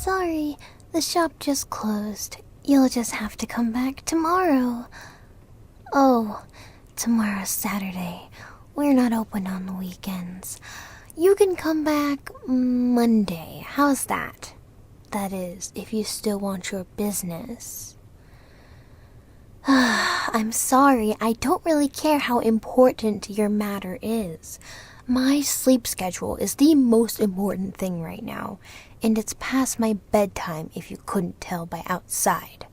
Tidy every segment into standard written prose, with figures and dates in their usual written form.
Sorry, the shop just closed. You'll just have to come back tomorrow. Oh, tomorrow's Saturday. We're not open on the weekends. You can come back Monday. How's that? That is, if you still want your business. I'm sorry, I don't really care how important your matter is. My sleep schedule is the most important thing right now, and it's past my bedtime if you couldn't tell by outside.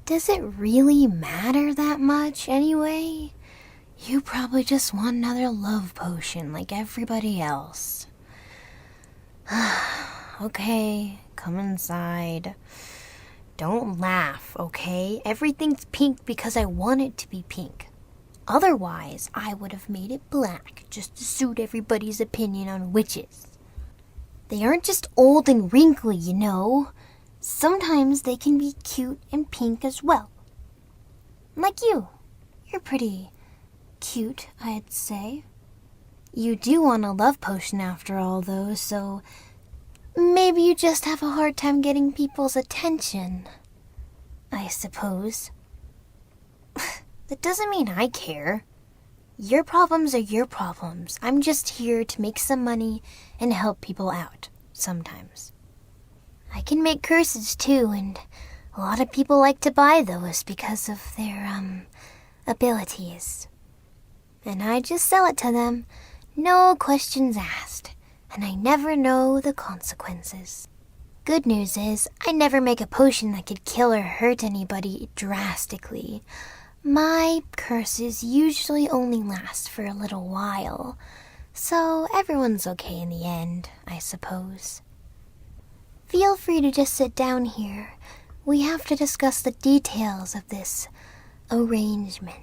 Does it really matter that much anyway? You probably just want another love potion like everybody else. Okay, come inside. Don't laugh, okay? Everything's pink because I want it to be pink. Otherwise, I would have made it black just to suit everybody's opinion on witches. They aren't just old and wrinkly, you know. Sometimes they can be cute and pink as well. Like you. You're pretty cute, I'd say. You do want a love potion after all, though, so maybe you just have a hard time getting people's attention, I suppose. That doesn't mean I care. Your problems are your problems. I'm just here to make some money and help people out, sometimes. I can make curses too, and a lot of people like to buy those because of their, abilities. And I just sell it to them, no questions asked, and I never know the consequences. Good news is, I never make a potion that could kill or hurt anybody drastically. My curses usually only last for a little while, so everyone's okay in the end, I suppose. Feel free to just sit down here. We have to discuss the details of this arrangement.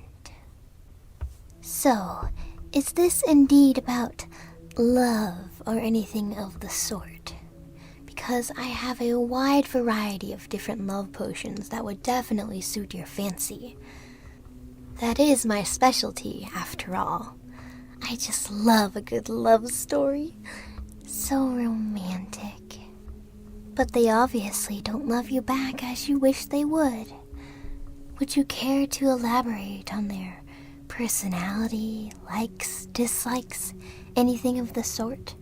So, is this indeed about love or anything of the sort? Because I have a wide variety of different love potions that would definitely suit your fancy. That is my specialty, after all. I just love a good love story. So romantic. But they obviously don't love you back as you wish they would. Would you care to elaborate on their personality, likes, dislikes, anything of the sort?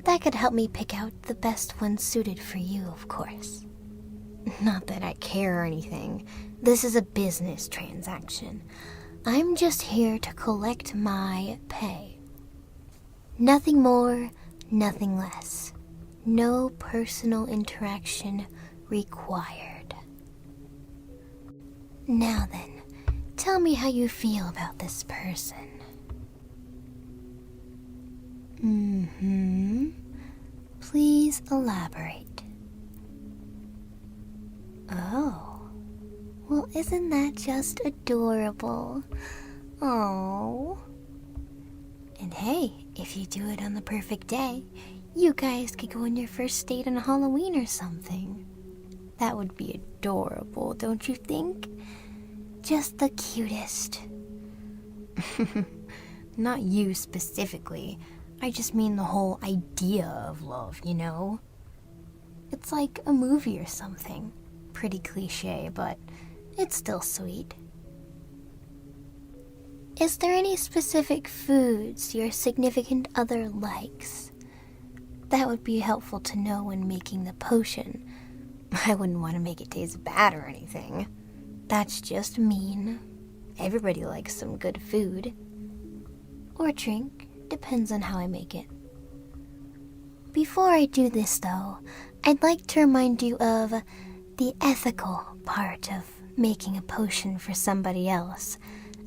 That could help me pick out the best one suited for you, of course. Not that I care or anything. This is a business transaction. I'm just here to collect my pay. Nothing more, nothing less. No personal interaction required. Now then, tell me how you feel about this person. Please elaborate. Oh, well, isn't that just adorable? Oh. And hey, if you do it on the perfect day, you guys could go on your first date on Halloween or something. That would be adorable, don't you think? Just the cutest. Not you specifically. I just mean the whole idea of love, you know? It's like a movie or something. Pretty cliche, but it's still sweet. Is there any specific foods your significant other likes? That would be helpful to know when making the potion. I wouldn't want to make it taste bad or anything. That's just mean. Everybody likes some good food. Or drink. Depends on how I make it. Before I do this, though, I'd like to remind you of the ethical part of making a potion for somebody else,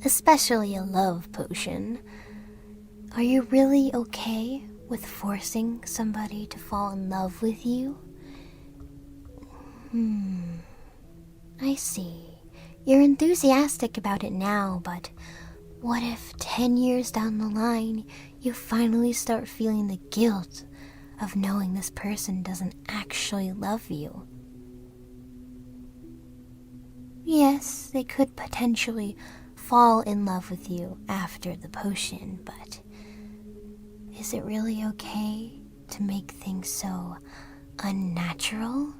especially a love potion. Are you really okay with forcing somebody to fall in love with you? I see. You're enthusiastic about it now, but what if 10 years down the line, you finally start feeling the guilt of knowing this person doesn't actually love you? Yes, they could potentially fall in love with you after the potion, but is it really okay to make things so Unnatural?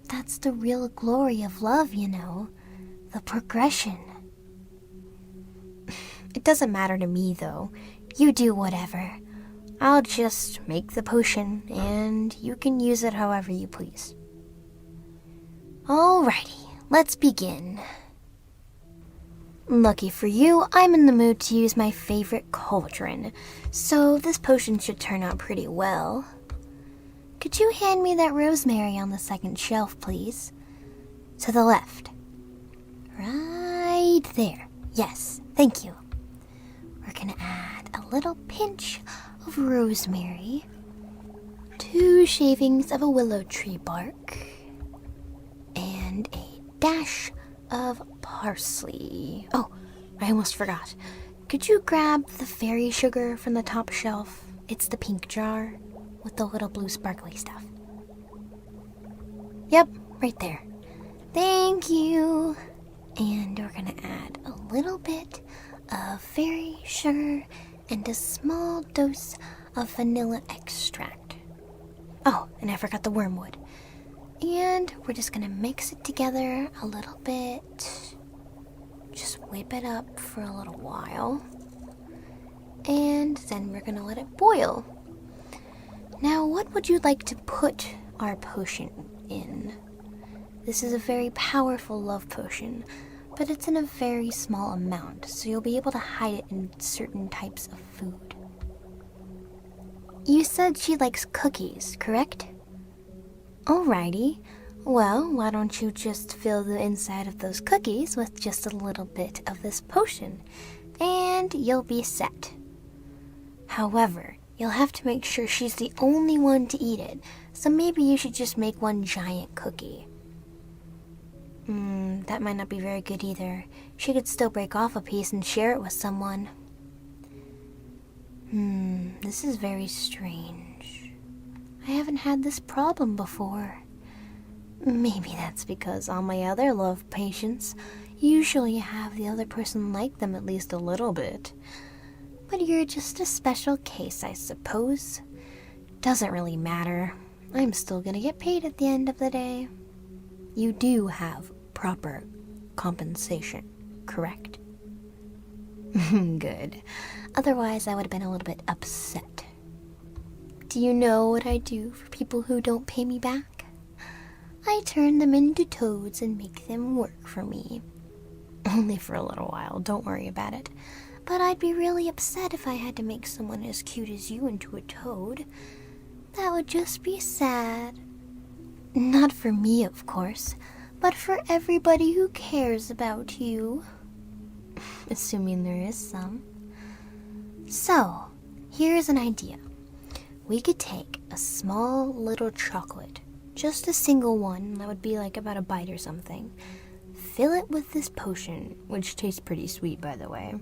That's the real glory of love, you know. The progression. It doesn't matter to me, though. You do whatever. I'll just make the potion, and you can use it however you please. Alrighty, let's begin. Lucky for you, I'm in the mood to use my favorite cauldron, so this potion should turn out pretty well. Could you hand me that rosemary on the second shelf, please? To the left. Right there. Yes, thank you. We're gonna add a little pinch of rosemary, 2 shavings of a willow tree bark, and a dash of parsley. Oh, I almost forgot. Could you grab the fairy sugar from the top shelf? It's the pink jar with the little blue sparkly stuff. Yep, right there. Thank you. And we're gonna add a little bit of fairy sugar and a small dose of vanilla extract. Oh, and I forgot the wormwood. And we're just gonna mix it together a little bit. Just whip it up for a little while. And then we're gonna let it boil. Now, what would you like to put our potion in? This is a very powerful love potion, but it's in a very small amount, so you'll be able to hide it in certain types of food. You said she likes cookies, correct? Alrighty. Well, why don't you just fill the inside of those cookies with just a little bit of this potion, and you'll be set. However, you'll have to make sure she's the only one to eat it, so maybe you should just make one giant cookie. That might not be very good either. She could still break off a piece and share it with someone. This is very strange. I haven't had this problem before. Maybe that's because all my other love patients usually have the other person like them at least a little bit. But you're just a special case, I suppose. Doesn't really matter. I'm still gonna get paid at the end of the day. You do have proper compensation, correct? Good. Otherwise, I would have been a little bit upset. Do you know what I do for people who don't pay me back? I turn them into toads and make them work for me. Only for a little while, don't worry about it. But I'd be really upset if I had to make someone as cute as you into a toad. That would just be sad. Not for me, of course, but for everybody who cares about you. Assuming there is some. So, here's an idea. We could take a small little chocolate, just a single one, that would be like about a bite or something. Fill it with this potion, which tastes pretty sweet, by the way.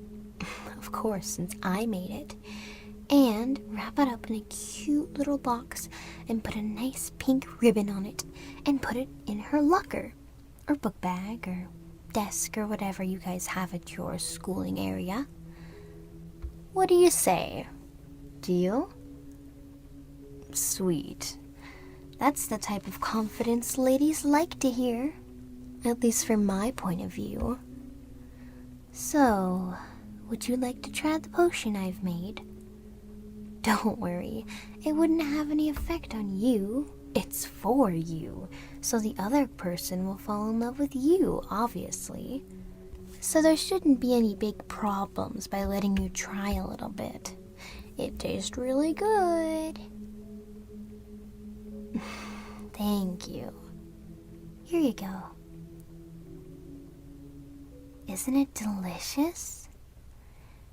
Of course, since I made it. And wrap it up in a cute little box and put a nice pink ribbon on it and put it in her locker or book bag or desk or whatever you guys have at your schooling area. What do you say? Deal? Sweet. That's the type of confidence ladies like to hear, at least from my point of view. So, would you like to try the potion I've made? Don't worry, it wouldn't have any effect on you. It's for you, so the other person will fall in love with you, obviously. So there shouldn't be any big problems by letting you try a little bit. It tastes really good. Thank you. Here you go. Isn't it delicious?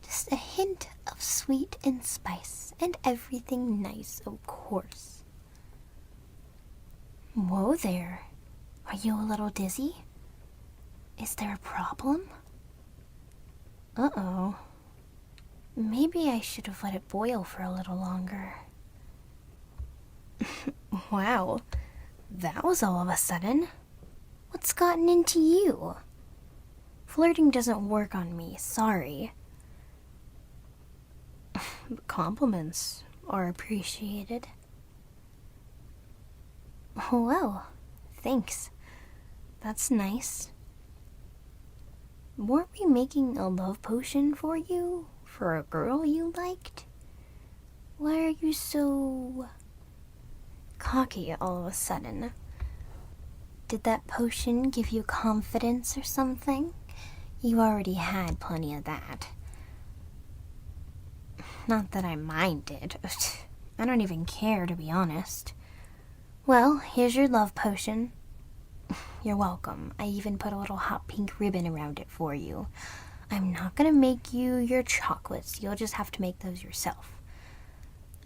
Just a hint of sweet and spice, and everything nice, of course. Whoa there. Are you a little dizzy? Is there a problem? Uh-oh. Maybe I should have let it boil for a little longer. Wow, that was all of a sudden. What's gotten into you? Flirting doesn't work on me, sorry. Compliments are appreciated. Oh, well, thanks. That's nice. Weren't we making a love potion for you? For a girl you liked? Why are you so cocky all of a sudden? Did that potion give you confidence or something? You already had plenty of that. Not that I minded. I don't even care, to be honest. Well, here's your love potion. You're welcome. I even put a little hot pink ribbon around it for you. I'm not gonna make you your chocolates. You'll just have to make those yourself.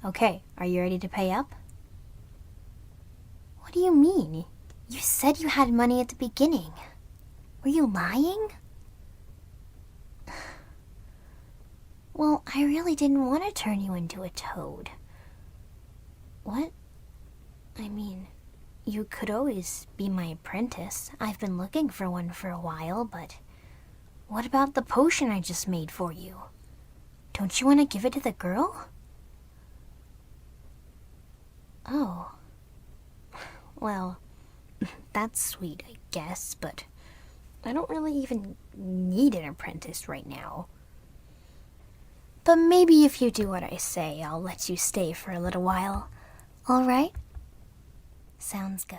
Okay, are you ready to pay up? What do you mean? You said you had money at the beginning. Were you lying? Well, I really didn't want to turn you into a toad. What? I mean, you could always be my apprentice. I've been looking for one for a while, but what about the potion I just made for you? Don't you want to give it to the girl? Oh. Well, that's sweet, I guess, but I don't really even need an apprentice right now. But maybe if you do what I say, I'll let you stay for a little while. All right? Sounds good.